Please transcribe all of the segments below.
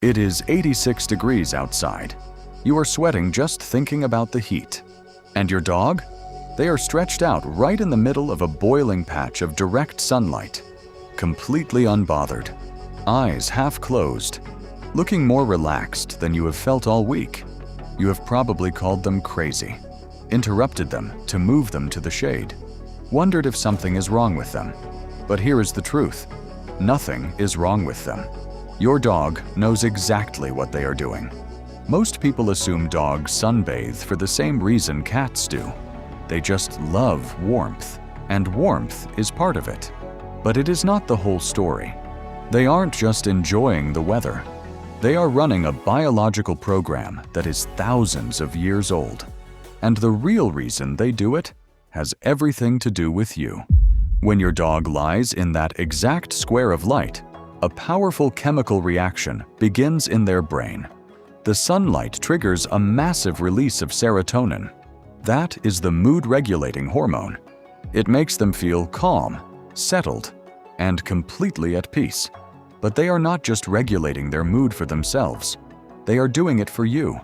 It is 86 degrees outside. You are sweating just thinking about the heat. And your dog? They are stretched out right in the middle of a boiling patch of direct sunlight, completely unbothered, eyes half closed, looking more relaxed than you have felt all week. You have probably called them crazy, interrupted them to move them to the shade, wondered if something is wrong with them. But here is the truth. Nothing is wrong with them. Your dog knows exactly what they are doing. Most people assume dogs sunbathe for the same reason cats do. They just love warmth, and warmth is part of it. But it is not the whole story. They aren't just enjoying the weather. They are running a biological program that is thousands of years old. And the real reason they do it has everything to do with you. When your dog lies in that exact square of light, a powerful chemical reaction begins in their brain. The sunlight triggers a massive release of serotonin. That is the mood-regulating hormone. It makes them feel calm, settled, and completely at peace. But they are not just regulating their mood for themselves. They are doing it for you.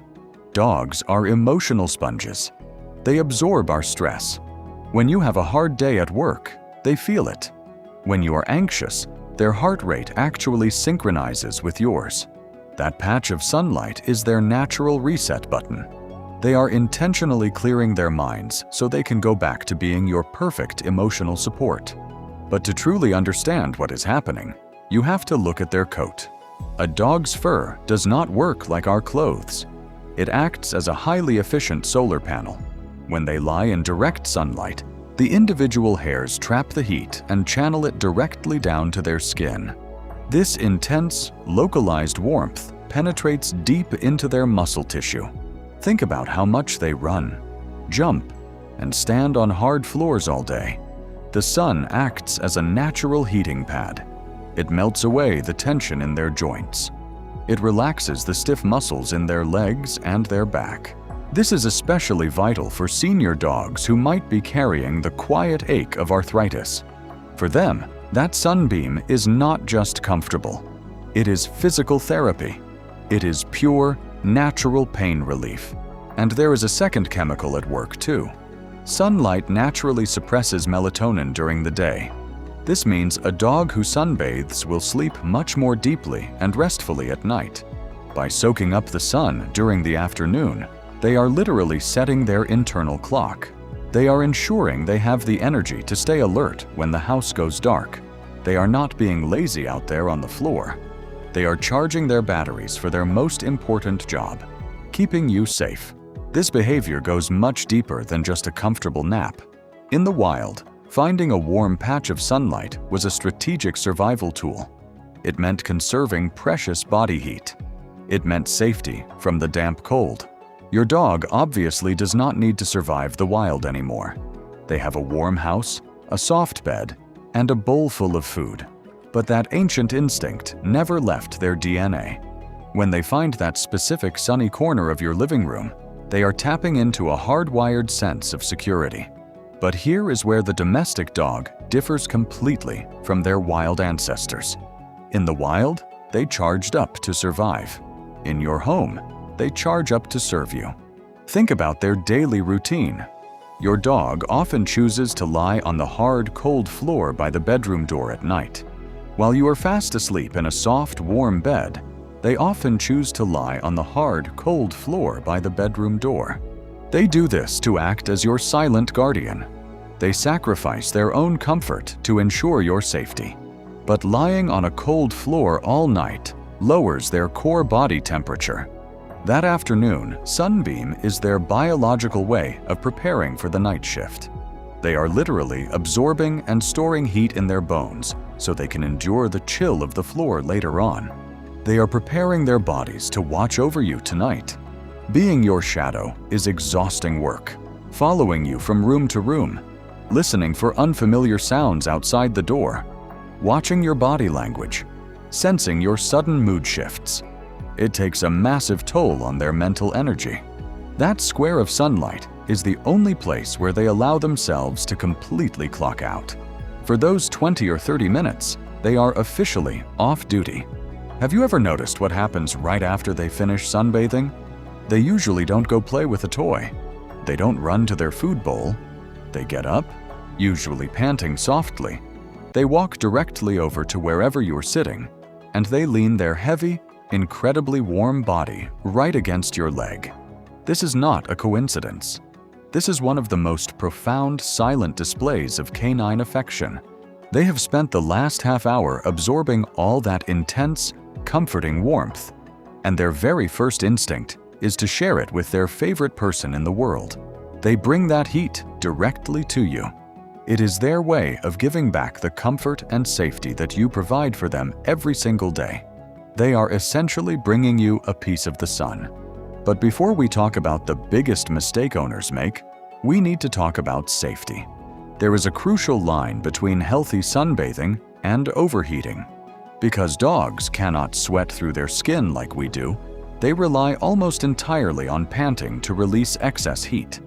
Dogs are emotional sponges. They absorb our stress. When you have a hard day at work, they feel it. When you are anxious, their heart rate actually synchronizes with yours. That patch of sunlight is their natural reset button. They are intentionally clearing their minds so they can go back to being your perfect emotional support. But to truly understand what is happening, you have to look at their coat. A dog's fur does not work like our clothes. It acts as a highly efficient solar panel. When they lie in direct sunlight, the individual hairs trap the heat and channel it directly down to their skin. This intense, localized warmth penetrates deep into their muscle tissue. Think about how much they run, jump, and stand on hard floors all day. The sun acts as a natural heating pad. It melts away the tension in their joints. It relaxes the stiff muscles in their legs and their back. This is especially vital for senior dogs who might be carrying the quiet ache of arthritis. For them, that sunbeam is not just comfortable. It is physical therapy. It is pure, natural pain relief. And there is a second chemical at work too. Sunlight naturally suppresses melatonin during the day. This means a dog who sunbathes will sleep much more deeply and restfully at night. By soaking up the sun during the afternoon, they are literally setting their internal clock. They are ensuring they have the energy to stay alert when the house goes dark. They are not being lazy out there on the floor. They are charging their batteries for their most important job, keeping you safe. This behavior goes much deeper than just a comfortable nap. In the wild, finding a warm patch of sunlight was a strategic survival tool. It meant conserving precious body heat. It meant safety from the damp cold. Your dog obviously does not need to survive the wild anymore. They have a warm house, a soft bed, and a bowl full of food. But that ancient instinct never left their DNA. When they find that specific sunny corner of your living room, they are tapping into a hardwired sense of security. But here is where the domestic dog differs completely from their wild ancestors. In the wild, they charged up to survive. In your home, they charge up to serve you. Think about their daily routine. Your dog often chooses to lie on the hard, cold floor by the bedroom door at night. While you are fast asleep in a soft, warm bed, they often choose to lie on the hard, cold floor by the bedroom door. They do this to act as your silent guardian. They sacrifice their own comfort to ensure your safety. But lying on a cold floor all night lowers their core body temperature. That afternoon, sunbeam is their biological way of preparing for the night shift. They are literally absorbing and storing heat in their bones so they can endure the chill of the floor later on. They are preparing their bodies to watch over you tonight. Being your shadow is exhausting work, following you from room to room, listening for unfamiliar sounds outside the door, watching your body language, sensing your sudden mood shifts. It takes a massive toll on their mental energy. That square of sunlight is the only place where they allow themselves to completely clock out. For those 20 or 30 minutes, they are officially off duty. Have you ever noticed what happens right after they finish sunbathing? They usually don't go play with a toy. They don't run to their food bowl. They get up, usually panting softly. They walk directly over to wherever you're sitting, and they lean their heavy, incredibly warm body right against your leg. This is not a coincidence. This is one of the most profound silent displays of canine affection. They have spent the last half hour absorbing all that intense, comforting warmth, and their very first instinct is to share it with their favorite person in the world. They bring that heat directly to you. It is their way of giving back the comfort and safety that you provide for them every single day. They are essentially bringing you a piece of the sun. But before we talk about the biggest mistake owners make, we need to talk about safety. There is a crucial line between healthy sunbathing and overheating. Because dogs cannot sweat through their skin like we do, they rely almost entirely on panting to release excess heat.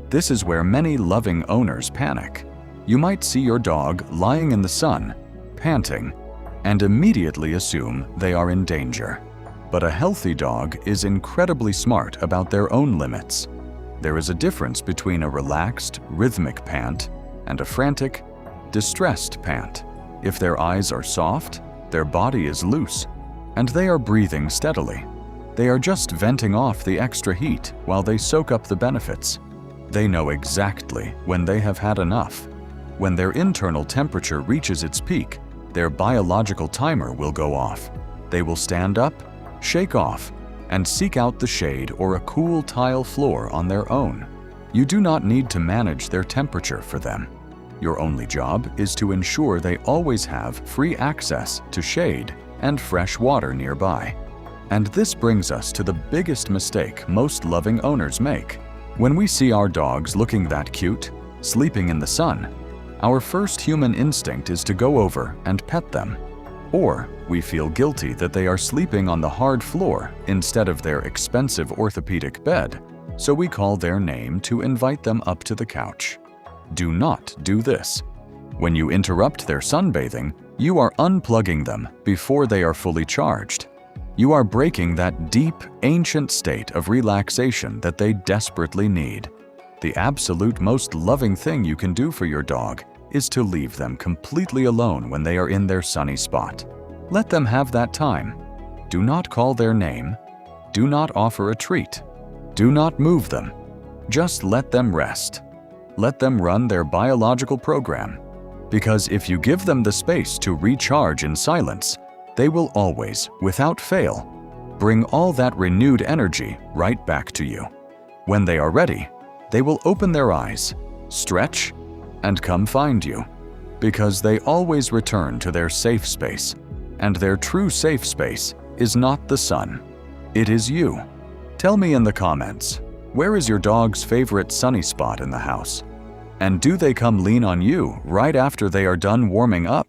This is where many loving owners panic. You might see your dog lying in the sun, panting, and immediately assume they are in danger. But a healthy dog is incredibly smart about their own limits. There is a difference between a relaxed, rhythmic pant and a frantic, distressed pant. If their eyes are soft, their body is loose, and they are breathing steadily. They are just venting off the extra heat while they soak up the benefits. They know exactly when they have had enough. When their internal temperature reaches its peak, their biological timer will go off. They will stand up, shake off, and seek out the shade or a cool tile floor on their own. You do not need to manage their temperature for them. Your only job is to ensure they always have free access to shade and fresh water nearby. And this brings us to the biggest mistake most loving owners make. When we see our dogs looking that cute, sleeping in the sun, our first human instinct is to go over and pet them. Or we feel guilty that they are sleeping on the hard floor instead of their expensive orthopedic bed, so we call their name to invite them up to the couch. Do not do this. When you interrupt their sunbathing, you are unplugging them before they are fully charged. You are breaking that deep, ancient state of relaxation that they desperately need. The absolute most loving thing you can do for your dog is to leave them completely alone when they are in their sunny spot. Let them have that time. Do not call their name. Do not offer a treat. Do not move them. Just let them rest. Let them run their biological program. Because if you give them the space to recharge in silence, they will always, without fail, bring all that renewed energy right back to you. When they are ready, they will open their eyes, stretch, and come find you. Because they always return to their safe space, and their true safe space is not the sun. It is you. Tell me in the comments, where is your dog's favorite sunny spot in the house? And do they come lean on you right after they are done warming up?